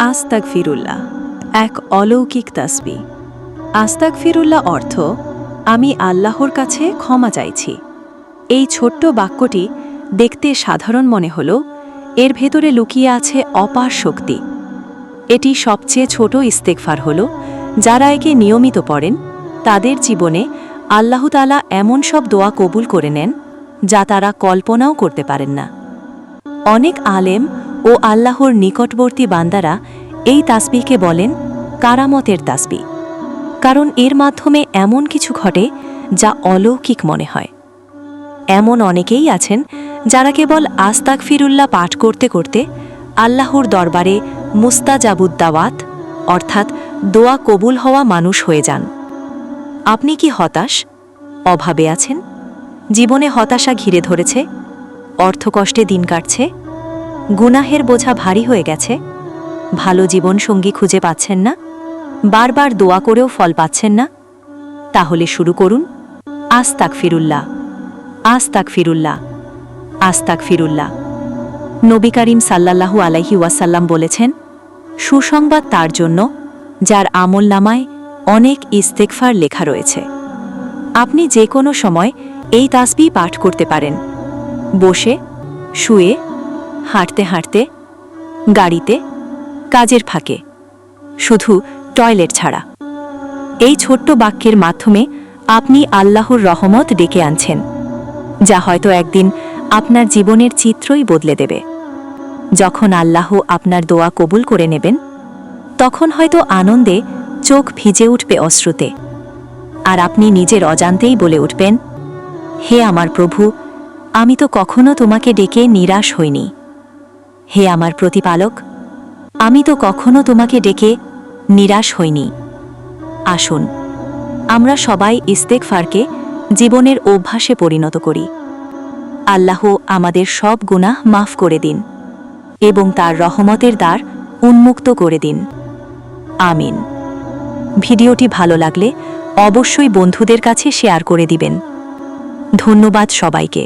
আস্তাগফিরুল্লাহ এক অলৌকিক তাসবিহ। আস্তাগফিরুল্লাহ অর্থ আমি আল্লাহর কাছে ক্ষমা চাইছি। এই ছোট্ট বাক্যটি দেখতে সাধারণ মনে হলেও এর ভেতরে লুকিয়ে আছে অপার শক্তি। এটি সবচেয়ে ছোট ইস্তেগফার হল, যারা একে নিয়মিত পড়েন তাদের জীবনে আল্লাহ তাআলা এমন সব দোয়া কবুল করে নেন যা তারা কল্পনাও করতে পারেন না। অনেক আলেম ও আল্লাহর নিকটবর্তী বান্দারা এই তাসবিহকে বলেন কারামতের তাসবিহ, কারণ এর মাধ্যমে এমন কিছু ঘটে যা অলৌকিক মনে হয়। এমন অনেকেই আছেন যারা কেবল আস্তাগফিরুল্লাহ পাঠ করতে করতে আল্লাহর দরবারে মুস্তাজাবুদ্দাওয়াত অর্থাৎ দোয়া কবুল হওয়া মানুষ হয়ে যান। আপনি কি হতাশ, অভাবে আছেন, জীবনে হতাশা ঘিরে ধরেছে, অর্থকষ্টে দিন কাটছে, গুনাহের বোঝা ভারী হয়ে গেছে, ভালো জীবনসঙ্গী খুঁজে পাচ্ছেন না, বারবার দোয়া করেও ফল পাচ্ছেন না? তাহলে শুরু করুন আস্তাগফিরুল্লাহ, আস্তাগফিরুল্লাহ, আস্তাগফিরুল্লাহ। নবী করিম সাল্লাল্লাহু আলাইহি ওয়াসাল্লাম বলেছেন, সুসংবাদ তার জন্য যার আমলনামায় অনেক ইস্তেগফার লেখা রয়েছে। আপনি যে কোনো সময় এই তাসবিহ পাঠ করতে পারেন, বসে, শুয়ে, হাঁটতে হাঁটতে, গাড়িতে, কাজের ফাঁকে, শুধু টয়লেট ছাড়া। এই ছোট্ট বাক্যের মাধ্যমে আপনি আল্লাহর রহমত ডেকে আনছেন, যা হয়তো একদিন আপনার জীবনের চিত্রই বদলে দেবে। যখন আল্লাহ আপনার দোয়া কবুল করে নেবেন, তখন হয়তো আনন্দে চোখ ভিজে উঠবে অশ্রুতে, আর আপনি নিজের অজান্তেই বলে উঠবেন, হে আমার প্রভু, আমি তো কখনো তোমাকে ডেকে নিরাশ হইনি। হে আমার প্রতিপালক, আমি তো কখনো তোমাকে ডেকে নিরাশ হইনি। আসুন আমরা সবাই ইস্তেগফারকে জীবনের অভ্যাসে পরিণত করি। আল্লাহ আমাদের সব গুনাহ মাফ করে দিন এবং তার রহমতের দ্বার উন্মুক্ত করে দিন। আমিন। ভিডিওটি ভালো লাগলে অবশ্যই বন্ধুদের কাছে শেয়ার করে দিবেন। ধন্যবাদ সবাইকে।